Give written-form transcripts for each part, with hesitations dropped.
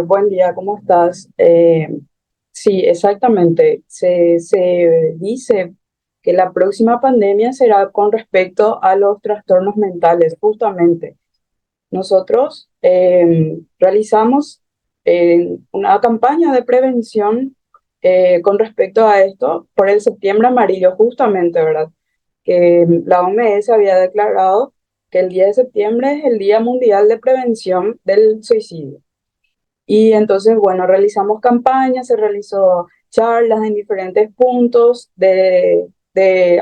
Buen día, ¿cómo estás? Sí, exactamente. Se dice que la próxima pandemia será con respecto a los trastornos mentales, justamente. Nosotros realizamos una campaña de prevención con respecto a esto por el septiembre amarillo, justamente, ¿verdad? Que la OMS había declarado que el 10 de septiembre es el Día Mundial de Prevención del Suicidio. Y entonces, bueno, realizamos campañas, se realizó charlas en diferentes puntos de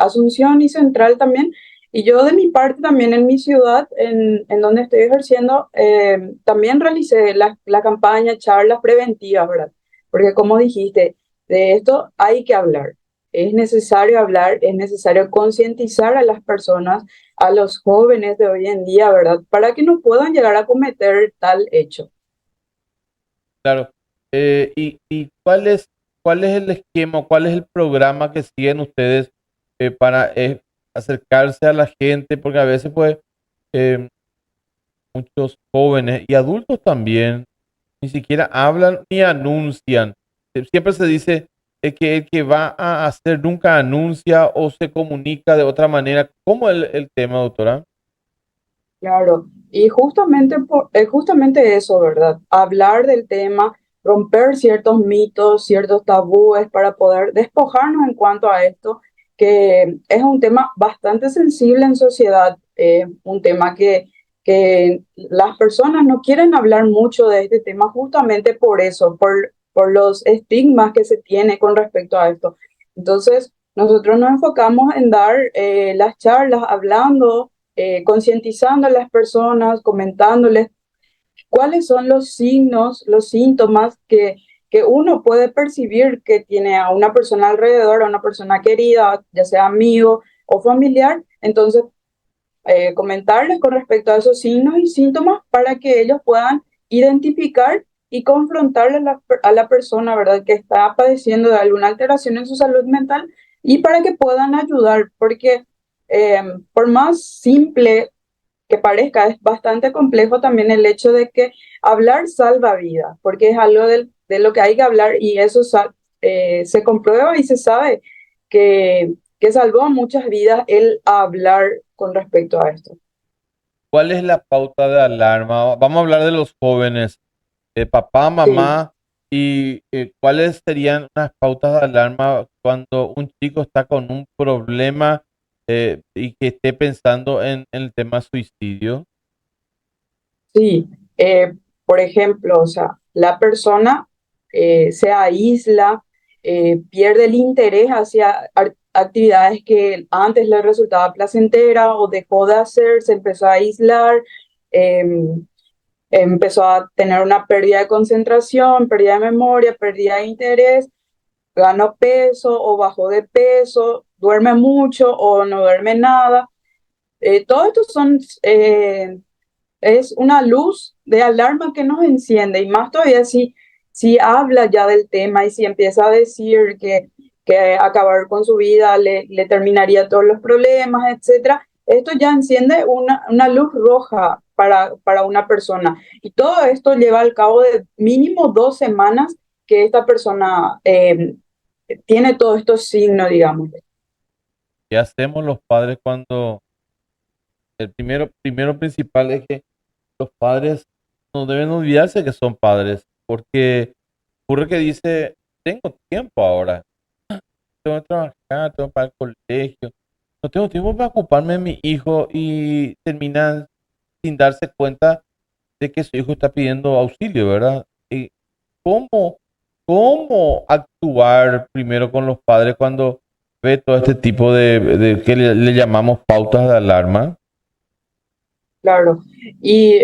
Asunción y Central también. Y yo de mi parte también en mi ciudad, en donde estoy ejerciendo, también realicé la campaña, charlas preventivas, ¿verdad? Porque como dijiste, de esto hay que hablar. Es necesario hablar, es necesario concientizar a las personas, a los jóvenes de hoy en día, ¿verdad? Para que no puedan llegar a cometer tal hecho. Claro. ¿Y cuál es el esquema, cuál es el programa que siguen ustedes para acercarse a la gente? Porque a veces, pues, eh, muchos jóvenes y adultos también ni siquiera hablan ni anuncian. Siempre se dice que el que va a hacer nunca anuncia o se comunica de otra manera. ¿Cómo el tema, doctora? Claro, y justamente eso, ¿verdad? Hablar del tema, romper ciertos mitos, ciertos tabúes para poder despojarnos en cuanto a esto, que es un tema bastante sensible en sociedad, un tema que las personas no quieren hablar mucho de este tema justamente por eso, por los estigmas que se tiene con respecto a esto. Entonces, nosotros nos enfocamos en dar las charlas hablando concientizando a las personas, comentándoles cuáles son los signos, los síntomas que uno puede percibir que tiene a una persona alrededor, a una persona querida, ya sea amigo o familiar. Entonces, comentarles con respecto a esos signos y síntomas para que ellos puedan identificar y confrontarle a la persona, ¿verdad?, que está padeciendo de alguna alteración en su salud mental y para que puedan ayudar, porque por más simple que parezca, es bastante complejo también el hecho de que hablar salva vidas, porque es algo de lo que hay que hablar y eso se comprueba y se sabe que salvó muchas vidas el hablar con respecto a esto. ¿Cuál es la pauta de alarma? Vamos a hablar de los jóvenes, papá, Sí, mamá, y cuáles serían unas pautas de alarma cuando un chico está con un problema y que esté pensando en el tema suicidio. sí. Por ejemplo, o sea, la persona se aísla, pierde el interés hacia actividades que antes le resultaba placentera o dejó de hacer, se empezó a aislar, em, empezó a tener una pérdida de concentración, pérdida de memoria, pérdida de interés, ganó peso o bajó de peso, duerme mucho o no duerme nada. Todo esto es una luz de alarma que nos enciende y más todavía si habla ya del tema y si empieza a decir que acabar con su vida le terminaría todos los problemas, etcétera. Esto ya enciende una luz roja para una persona y todo esto lleva al cabo de mínimo 2 semanas que esta persona tiene todos estos signos, digamos. ¿Qué hacemos los padres cuando el primero principal es que los padres no deben olvidarse que son padres? Porque ocurre que dice, tengo tiempo ahora, tengo que trabajar, tengo que pagar el colegio, no tengo tiempo para ocuparme de mi hijo y terminan sin darse cuenta de que su hijo está pidiendo auxilio, ¿verdad? ¿Y cómo, cómo actuar primero con los padres cuando ve todo este tipo de que le llamamos pautas de alarma? Claro. Y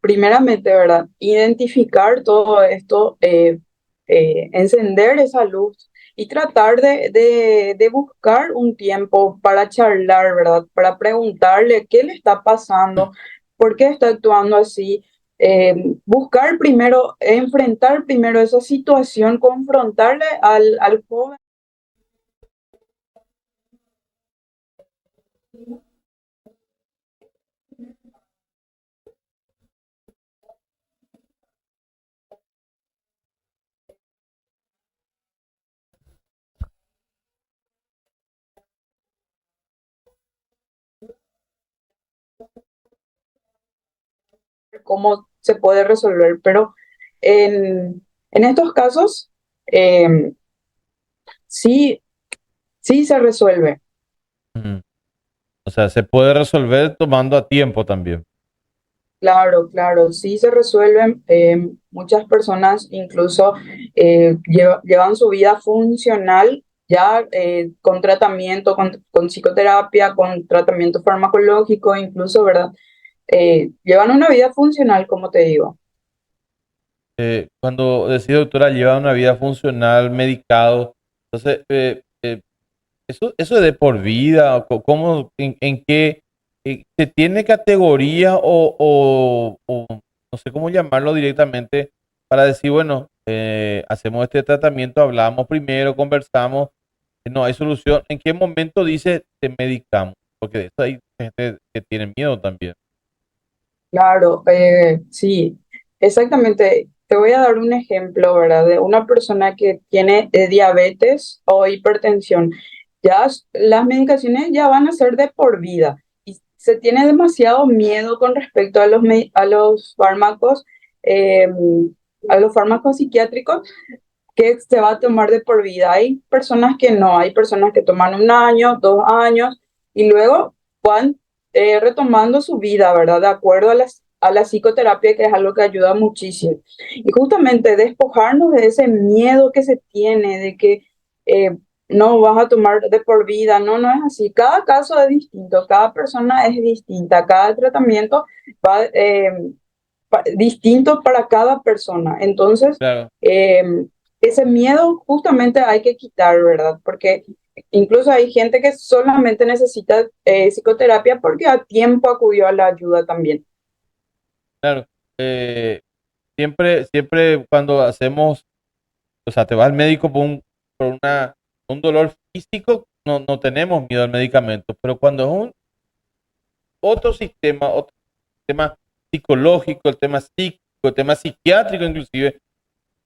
primeramente, ¿verdad? Identificar todo esto, encender esa luz y tratar de buscar un tiempo para charlar, ¿verdad? Para preguntarle qué le está pasando, por qué está actuando así. Buscar primero, enfrentar primero esa situación, confrontarle al joven. ver cómo se puede resolver, pero en estos casos eh, sí, sí se resuelve. Ujú. O sea, se puede resolver tomando a tiempo también. Claro, claro, sí se resuelven. Muchas personas incluso llevan su vida funcional ya con tratamiento, con psicoterapia, con tratamiento farmacológico, incluso, ¿verdad? Llevan una vida funcional, como te digo. Cuando decía doctora, lleva una vida funcional, medicado, entonces, eso es de por vida, o ¿cómo, en qué, se tiene categoría o no sé cómo llamarlo directamente para decir, bueno, hacemos este tratamiento, hablamos primero, conversamos, no hay solución? ¿En qué momento dice te medicamos? Porque de eso hay gente que tiene miedo también. Claro, sí, exactamente. Te voy a dar un ejemplo, ¿verdad? De una persona que tiene diabetes o hipertensión. Las medicaciones ya van a ser de por vida y se tiene demasiado miedo con respecto a eh, a los fármacos psiquiátricos que se va a tomar de por vida. Hay personas que no, hay personas que toman 1 año, 2 años y luego van retomando su vida, ¿verdad? De acuerdo a la psicoterapia, que es algo que ayuda muchísimo. Y justamente despojarnos de ese miedo que se tiene, de que eh, no vas a tomar de por vida, no, no es así. Cada caso es distinto, cada persona es distinta, cada tratamiento va distinto para cada persona. Entonces, Claro. eh, ese miedo justamente hay que quitar, ¿verdad? Porque incluso hay gente que solamente necesita psicoterapia porque a tiempo acudió a la ayuda también. Claro, siempre cuando hacemos, o sea, te vas al médico por un dolor físico, no tenemos miedo al medicamento, pero cuando es otro tema psicológico, el tema psíquico, el tema psiquiátrico inclusive,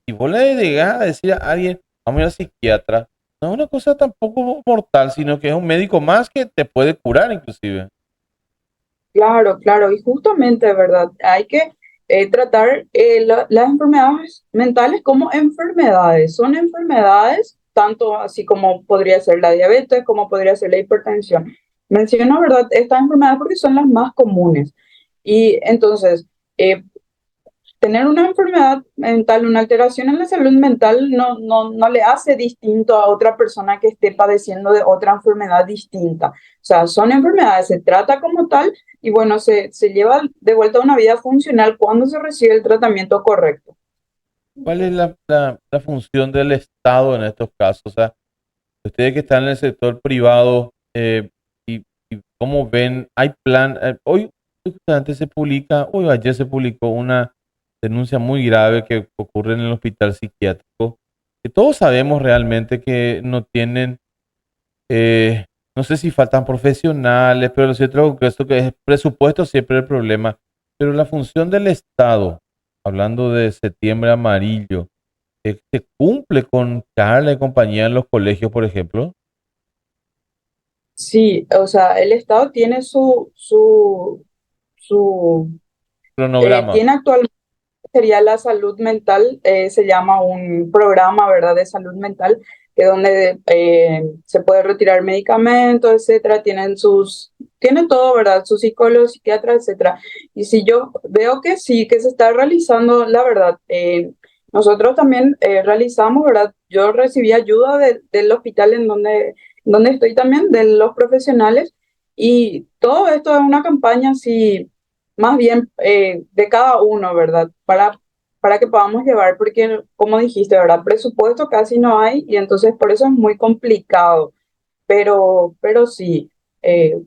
y vos le llegás a decir a alguien, vamos a ir al psiquiatra, no es una cosa tampoco mortal, sino que es un médico más que te puede curar inclusive. Claro, claro, y justamente, ¿verdad? Hay que tratar las enfermedades mentales como enfermedades. Son enfermedades, tanto así como podría ser la diabetes, como podría ser la hipertensión. Menciono, ¿verdad? Estas enfermedades porque son las más comunes. Y entonces, eh, tener una enfermedad mental, una alteración en la salud mental, no le hace distinto a otra persona que esté padeciendo de otra enfermedad distinta. O sea, son enfermedades, se trata como tal y bueno, se lleva de vuelta a una vida funcional cuando se recibe el tratamiento correcto. ¿Cuál es la función del Estado en estos casos? O sea, ustedes que están en el sector privado, y, y cómo ven, hay plan, hoy justamente hoy o ayer se publicó una denuncia muy grave que ocurre en el hospital psiquiátrico, que todos sabemos realmente que no tienen, no sé si faltan profesionales, pero lo cierto es que es presupuesto siempre el problema, pero la función del Estado, hablando de septiembre amarillo, ¿se cumple con Carla y compañía en los colegios, por ejemplo? Sí, o sea, el Estado tiene su Cronograma. tiene actualmente sería la salud mental, se llama un programa, ¿verdad?, de salud mental, que donde se puede retirar medicamentos, etcétera, tienen todo, ¿verdad?, sus psicólogos, psiquiatras, etcétera. Y si yo veo que sí, que se está realizando, la verdad, nosotros también realizamos, ¿verdad? Yo recibí ayuda del hospital donde estoy también, de los profesionales, y todo esto es una campaña, sí, más bien de cada uno, ¿verdad? Para que podamos llevar, porque como dijiste, ¿verdad? Presupuesto casi no hay y entonces por eso es muy complicado, pero sí, eh,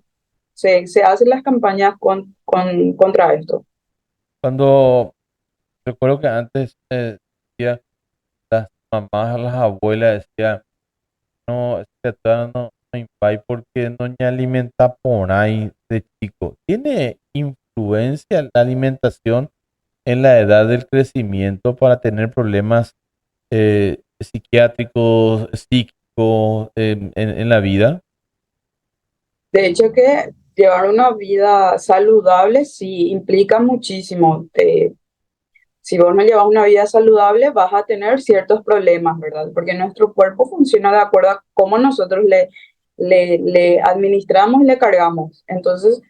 se hacen las campañas contra esto. Cuando recuerdo que antes, decía, las mamás, las abuelas decían, no, es que todavía no hay porque no me alimenta por ahí de chico. ¿Tiene influencia la alimentación en la edad del crecimiento para tener problemas psiquiátricos, psíquicos en la vida? De hecho que Llevar una vida saludable sí implica muchísimo. Si vos no llevas una vida saludable, vas a tener ciertos problemas, ¿verdad? Porque nuestro cuerpo funciona de acuerdo a cómo nosotros le administramos y le cargamos. Entonces,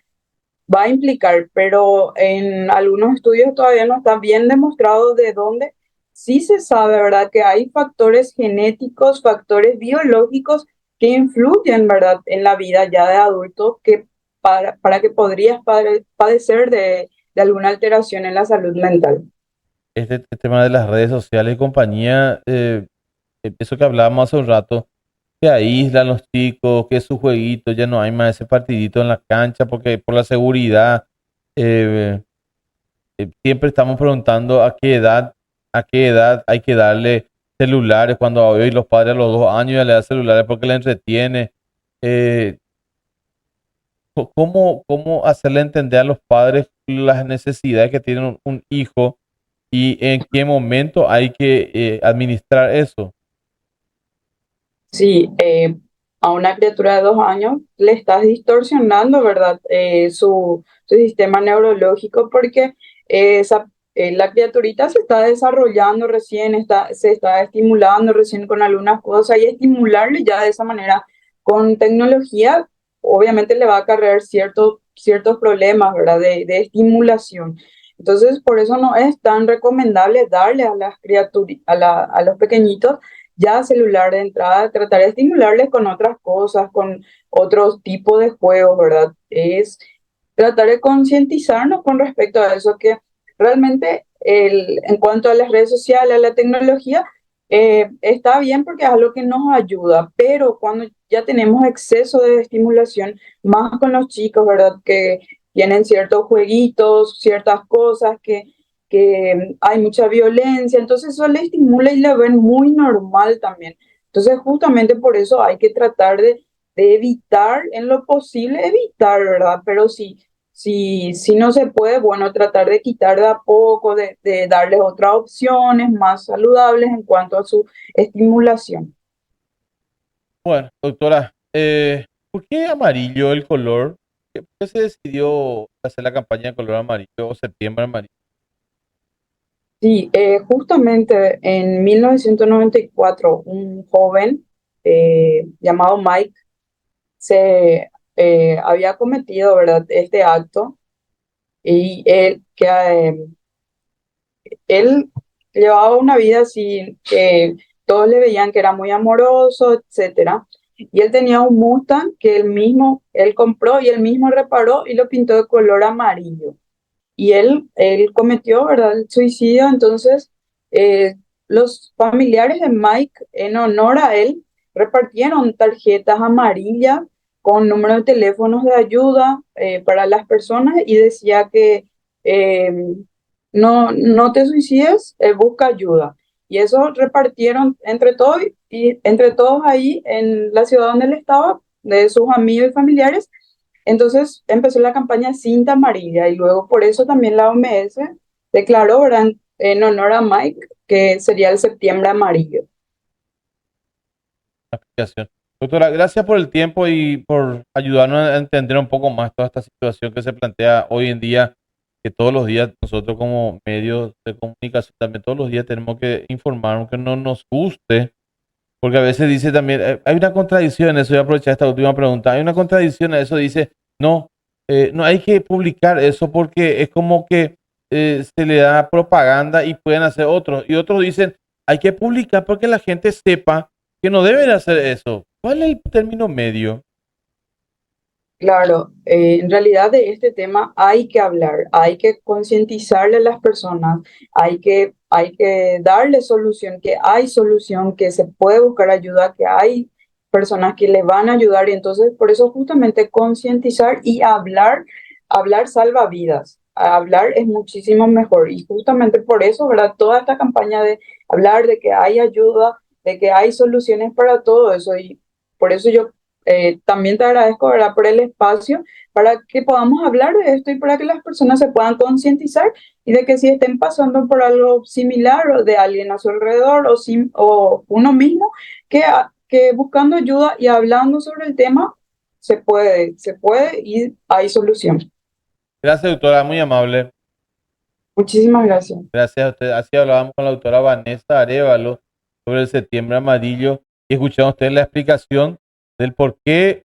va a implicar, pero en algunos estudios todavía no está bien demostrado de dónde. Sí se sabe, ¿verdad? Que hay factores genéticos, factores biológicos que influyen, ¿verdad? En la vida ya de adulto que para que podrías padecer de alguna alteración en la salud mental. Este tema de las redes sociales y compañía, eso que hablábamos hace un rato, que aíslan los chicos, que su jueguito, ya no hay más ese partidito en la cancha porque por la seguridad, eh, siempre estamos preguntando a qué edad hay que darle celulares, cuando hoy los padres a los 2 años ya le dan celulares porque le entretiene. Eh, ¿Cómo hacerle entender a los padres las necesidades que tiene un hijo y en qué momento hay que administrar eso? Sí, a una criatura de 2 años le estás distorsionando, ¿verdad? Su sistema neurológico porque la criaturita se está desarrollando recién, se está estimulando recién con algunas cosas y estimularle ya de esa manera con tecnología, obviamente le va a acarrear ciertos problemas, ¿verdad? De estimulación. Entonces, por eso no es tan recomendable darle a las criaturas, a los pequeñitos ya celular de entrada, tratar de estimularles con otras cosas, con otros tipos de juegos, ¿verdad? Es tratar de concientizarnos con respecto a eso, que realmente en cuanto a las redes sociales, a la tecnología, está bien porque es algo que nos ayuda, pero cuando ya tenemos exceso de estimulación, más con los chicos, ¿verdad? Que tienen ciertos jueguitos, ciertas cosas que hay mucha violencia, entonces eso le estimula y le ven muy normal también. Entonces justamente por eso hay que tratar de evitar en lo posible, evitar, ¿verdad? Pero si no se puede, bueno, tratar de quitar de a poco, de darles otras opciones más saludables en cuanto a su estimulación. Bueno, doctora, ¿por qué amarillo el color? ¿Por qué se decidió hacer la campaña de color amarillo o septiembre amarillo? Sí, justamente en 1994, un joven llamado Mike se había cometido, ¿verdad?, este acto y él llevaba una vida así que todos le veían que era muy amoroso, etcétera. Y él tenía un Mustang que él compró y él mismo reparó y lo pintó de color amarillo. Y él cometió, ¿verdad?, el suicidio. Entonces, los familiares de Mike, en honor a él, repartieron tarjetas amarillas con números de teléfonos de ayuda para las personas y decía que eh, no te suicides, busca ayuda. Y eso repartieron entre todos y entre todos ahí en la ciudad donde él estaba, de sus amigos y familiares. Entonces empezó la campaña Cinta Amarilla y luego por eso también la OMS declaró, ¿verdad?, en honor a Mike, que sería el septiembre amarillo. Aplicación. Doctora, gracias por el tiempo y por ayudarnos a entender un poco más toda esta situación que se plantea hoy en día, que todos los días nosotros como medios de comunicación también todos los días tenemos que informar, aunque no nos guste, porque a veces dice también, hay una contradicción en eso, voy a aprovechar esta última pregunta, hay una contradicción en eso, dice, no, no hay que publicar eso porque es como que se le da propaganda y pueden hacer otros, y otros dicen, hay que publicar porque la gente sepa que no deben hacer eso. ¿Cuál es el término medio? Claro, en realidad de este tema hay que hablar, hay que concientizarle a las personas, hay que darle solución, que hay solución, que se puede buscar ayuda, que hay personas que le van a ayudar y entonces por eso justamente concientizar y hablar salva vidas, hablar es muchísimo mejor y justamente por eso, ¿verdad? Toda esta campaña de hablar de que hay ayuda, de que hay soluciones para todo eso y por eso yo también te agradezco, ¿verdad?, por el espacio para que podamos hablar de esto y para que las personas se puedan concientizar y de que si estén pasando por algo similar o de alguien a su alrededor o uno mismo, que buscando ayuda y hablando sobre el tema se puede y hay solución. Gracias, doctora, muy amable. Muchísimas gracias. Gracias a usted. Así hablábamos con la doctora Vanessa Arévalo sobre el septiembre amarillo y escuchamos ustedes la explicación del por qué